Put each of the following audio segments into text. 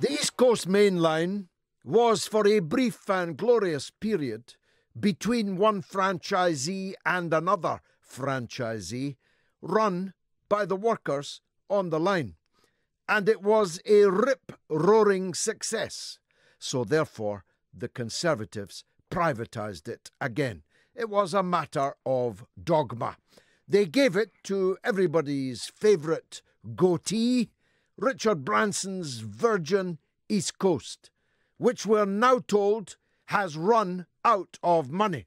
The East Coast Mainline was, for a brief and glorious period, between one franchisee and another franchisee, run by the workers on the line. And it was a rip-roaring success. So therefore, the Conservatives privatised it again. It was a matter of dogma. They gave it to everybody's favourite goatee, Richard Branson's Virgin East Coast, which we're now told has run out of money.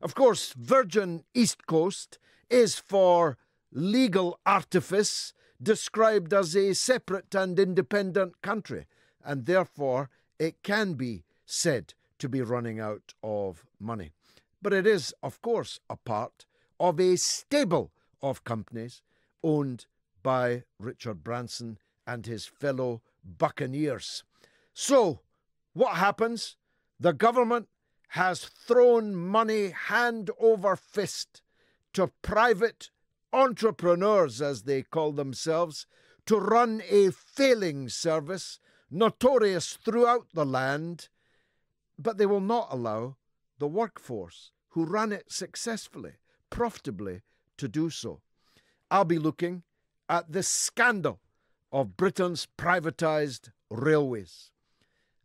Of course, Virgin East Coast is, for legal artifice, described as a separate and independent country, and therefore it can be said to be running out of money. But it is, of course, a part of a stable of companies owned by Richard Branson and his fellow buccaneers. So, what happens? The government has thrown money hand over fist to private entrepreneurs, as they call themselves, to run a failing service, notorious throughout the land, but they will not allow the workforce who run it successfully, profitably, to do so. I'll be looking at the scandal of Britain's privatised railways.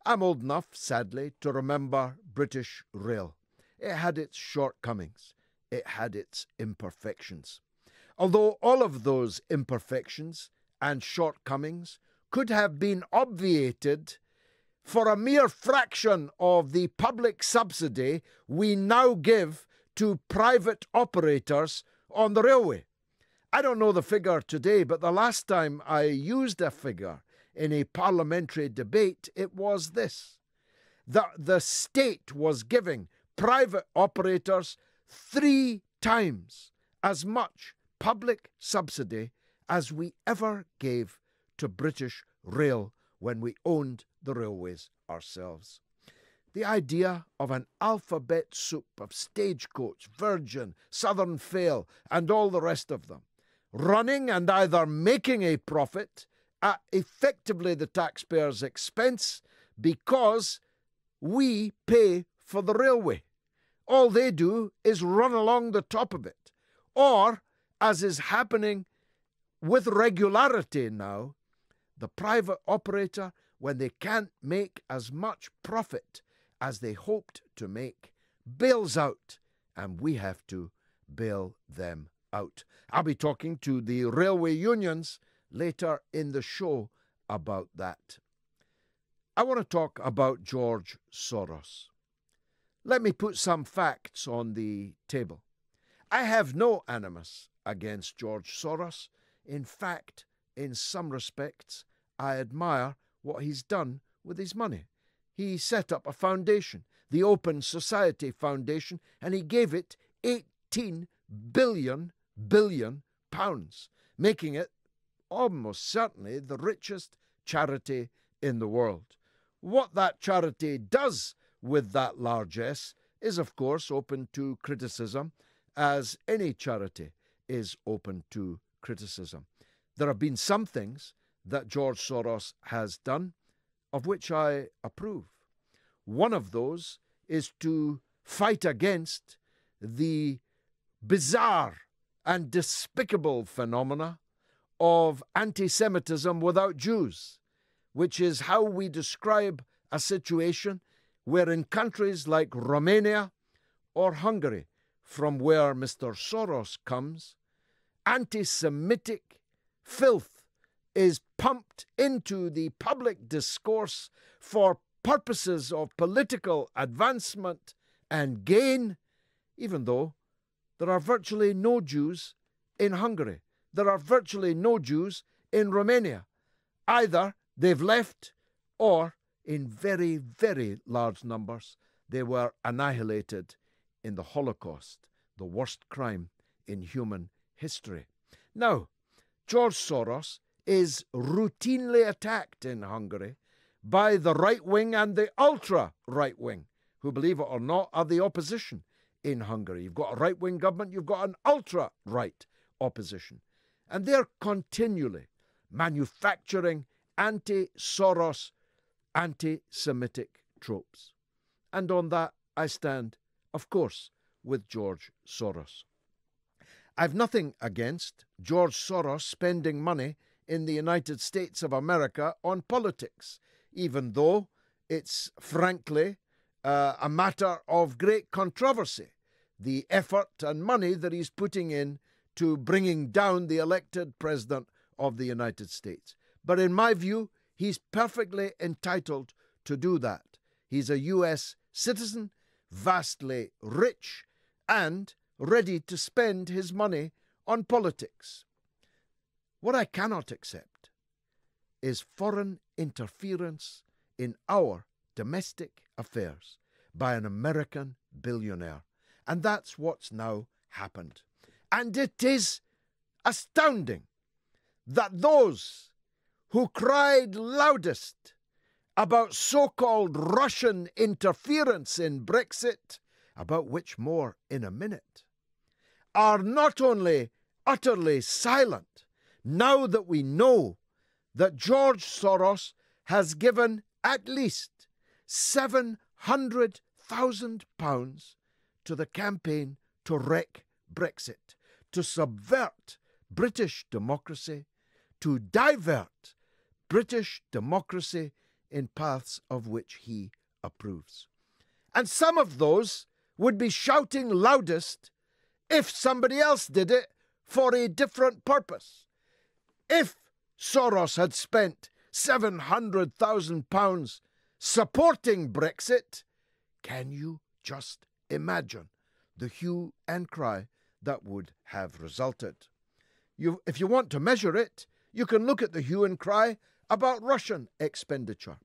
I'm old enough, sadly, to remember British Rail. It had its shortcomings. It had its imperfections. Although all of those imperfections and shortcomings could have been obviated for a mere fraction of the public subsidy we now give to private operators on the railway. I don't know the figure today, but the last time I used a figure in a parliamentary debate, it was this: that the state was giving private operators 3 times as much public subsidy as we ever gave to British Rail when we owned the railways ourselves. The idea of an alphabet soup of Stagecoach, Virgin, Southern Fail, and all the rest of them, running and either making a profit at effectively the taxpayer's expense because we pay for the railway. All they do is run along the top of it. Or, as is happening with regularity now, the private operator, when they can't make as much profit as they hoped to make, bails out, and we have to bail them out. I'll be talking to the railway unions later in the show about that. I want to talk about George Soros. Let me put some facts on the table. I have no animus against George Soros. In fact, in some respects, I admire what he's done with his money. He set up a foundation, the Open Society Foundation, and he gave it 18 billion pounds, making it almost certainly the richest charity in the world. What that charity does with that largesse is, of course, open to criticism, as any charity is open to criticism. There have been some things that George Soros has done of which I approve. One of those is to fight against the bizarre and despicable phenomena of anti-Semitism without Jews, which is how we describe a situation where in countries like Romania or Hungary, from where Mr. Soros comes, anti-Semitic filth is pumped into the public discourse for purposes of political advancement and gain, even though there are virtually no Jews in Hungary. There are virtually no Jews in Romania. Either they've left, or in very, very large numbers, they were annihilated in the Holocaust, the worst crime in human history. Now, George Soros is routinely attacked in Hungary by the right wing and the ultra right wing, who, believe it or not, are the opposition in Hungary. You've got a right wing government, you've got an ultra right opposition, and they're continually manufacturing anti-Soros anti-Semitic tropes. And on that I stand, of course, with George Soros. I've nothing against George Soros spending money in the United States of America on politics, even though it's frankly a matter of great controversy, the effort and money that he's putting in to bringing down the elected president of the United States. But in my view, he's perfectly entitled to do that. He's a US citizen, vastly rich, and ready to spend his money on politics. What I cannot accept is foreign interference in our domestic affairs by an American billionaire. And that's what's now happened. And it is astounding that those who cried loudest about so-called Russian interference in Brexit, about which more in a minute, are not only utterly silent now that we know that George Soros has given at least £700,000 to the campaign to wreck Brexit, to subvert British democracy, to divert British democracy in paths of which he approves. And some of those would be shouting loudest if somebody else did it for a different purpose. If Soros had spent £700,000 supporting Brexit, can you just imagine the hue and cry that would have resulted? If you want to measure it, you can look at the hue and cry about Russian expenditure.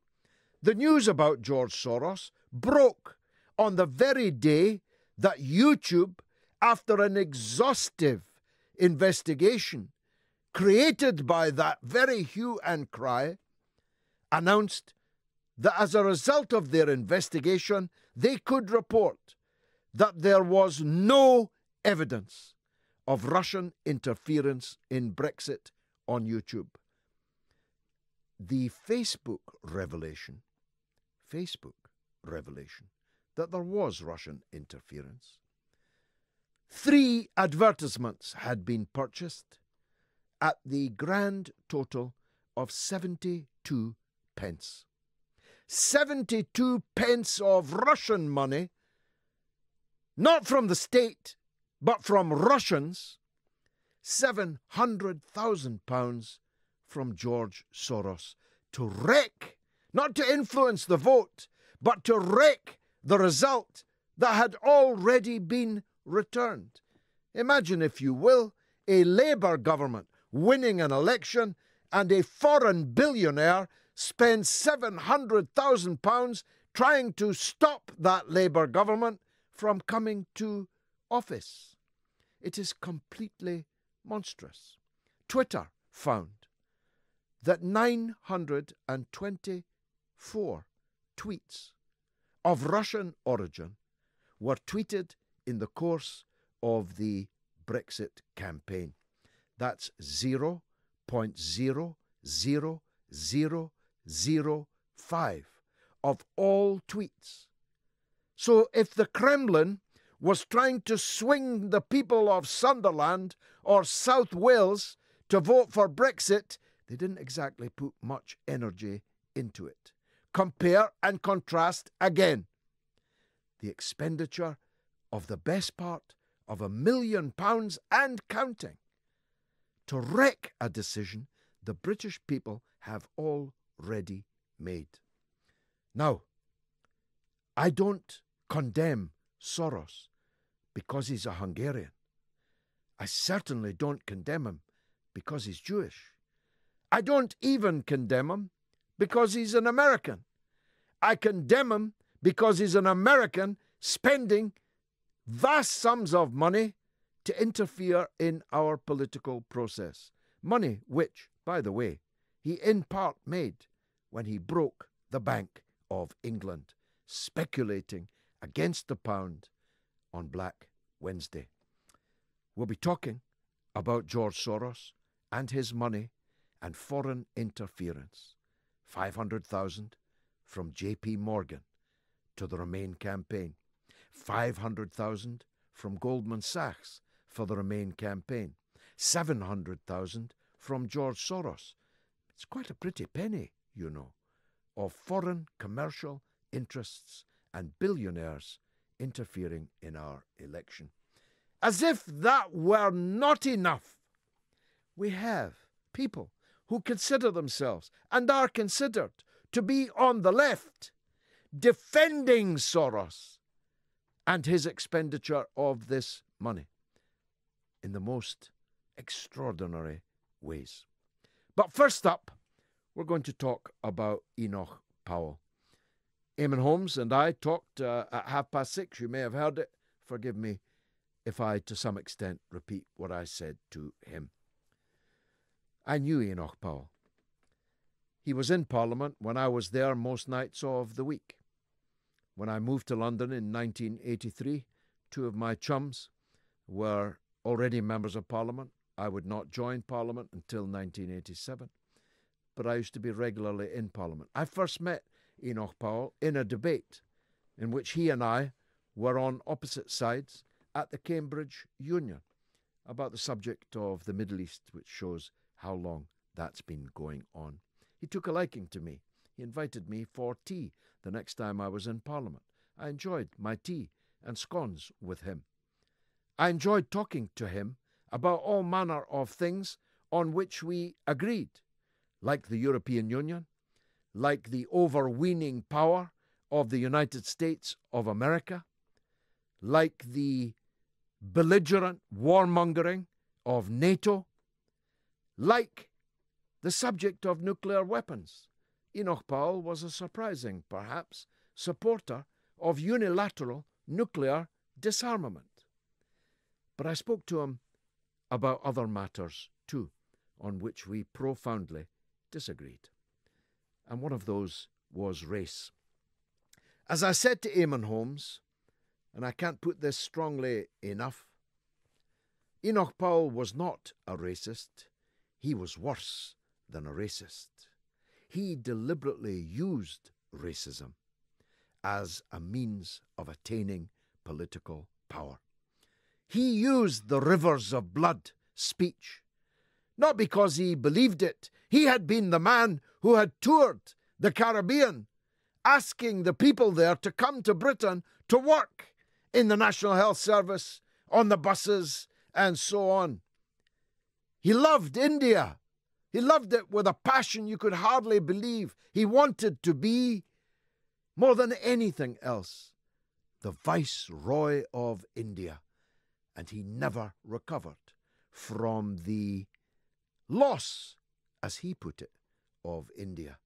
The news about George Soros broke on the very day that YouTube, after an exhaustive investigation created by that very hue and cry, announced that as a result of their investigation, they could report that there was no evidence of Russian interference in Brexit on YouTube. The Facebook revelation that there was Russian interference. 3 advertisements had been purchased at the grand total of 72 pence. 72 pence of Russian money, not from the state, but from Russians. £700,000 from George Soros to wreck, not to influence the vote, but to wreck the result that had already been returned. Imagine, if you will, a Labour government winning an election and a foreign billionaire spends £700,000 trying to stop that Labour government from coming to office. It is completely monstrous. Twitter found that 924 tweets of Russian origin were tweeted in the course of the Brexit campaign. That's 0.00005 of all tweets. So if the Kremlin was trying to swing the people of Sunderland or South Wales to vote for Brexit, they didn't exactly put much energy into it. Compare and contrast again the expenditure of the best part of £1 million and counting to wreck a decision the British people have already made. Now, I don't condemn Soros because he's a Hungarian. I certainly don't condemn him because he's Jewish. I don't even condemn him because he's an American. I condemn him because he's an American spending vast sums of money to interfere in our political process. Money which, by the way, he in part made when he broke the Bank of England, speculating against the pound on Black Wednesday. We'll be talking about George Soros and his money and foreign interference. 500,000 from J.P. Morgan to the Remain campaign, 500,000 from Goldman Sachs for the Remain campaign, 700,000 from George Soros. It's quite a pretty penny, you know, of foreign commercial interests and billionaires interfering in our election. As if that were not enough, we have people who consider themselves and are considered to be on the left, defending Soros and his expenditure of this money in the most extraordinary ways. But first up, we're going to talk about Enoch Powell. Eamon Holmes and I talked at 6:30. You may have heard it. Forgive me if I, to some extent, repeat what I said to him. I knew Enoch Powell. He was in Parliament when I was there most nights of the week. When I moved to London in 1983, two of my chums were already members of Parliament. I would not join Parliament until 1987, but I used to be regularly in Parliament. I first met Enoch Powell in a debate in which he and I were on opposite sides at the Cambridge Union about the subject of the Middle East, which shows how long that's been going on. He took a liking to me. He invited me for tea the next time I was in Parliament. I enjoyed my tea and scones with him. I enjoyed talking to him about all manner of things on which we agreed, like the European Union, like the overweening power of the United States of America, like the belligerent warmongering of NATO, like the subject of nuclear weapons. Enoch Powell was a surprising, perhaps, supporter of unilateral nuclear disarmament. But I spoke to him about other matters too, on which we profoundly disagreed. And one of those was race. As I said to Eamon Holmes, and I can't put this strongly enough, Enoch Powell was not a racist. He was worse than a racist. He deliberately used racism as a means of attaining political power. He used the rivers of blood speech, not because he believed it. He had been the man who had toured the Caribbean, asking the people there to come to Britain to work in the National Health Service, on the buses, and so on. He loved India. He loved it with a passion you could hardly believe. He wanted to be, more than anything else, the Viceroy of India. And he never recovered from the loss, as he put it, of India,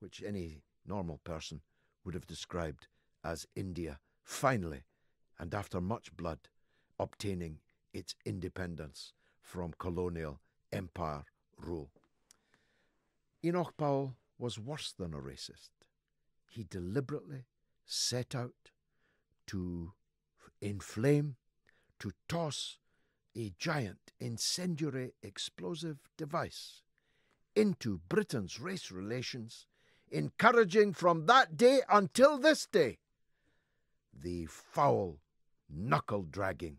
which any normal person would have described as India finally, and after much blood, obtaining its independence from colonial empire rule. Enoch Powell was worse than a racist. He deliberately set out to inflame, to toss a giant, incendiary, explosive device into Britain's race relations, encouraging from that day until this day the foul, knuckle-dragging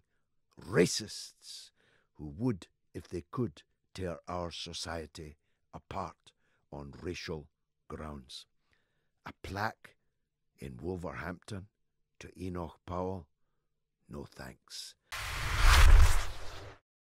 racists who would, if they could, tear our society apart on racial grounds. A plaque in Wolverhampton to Enoch Powell? No thanks.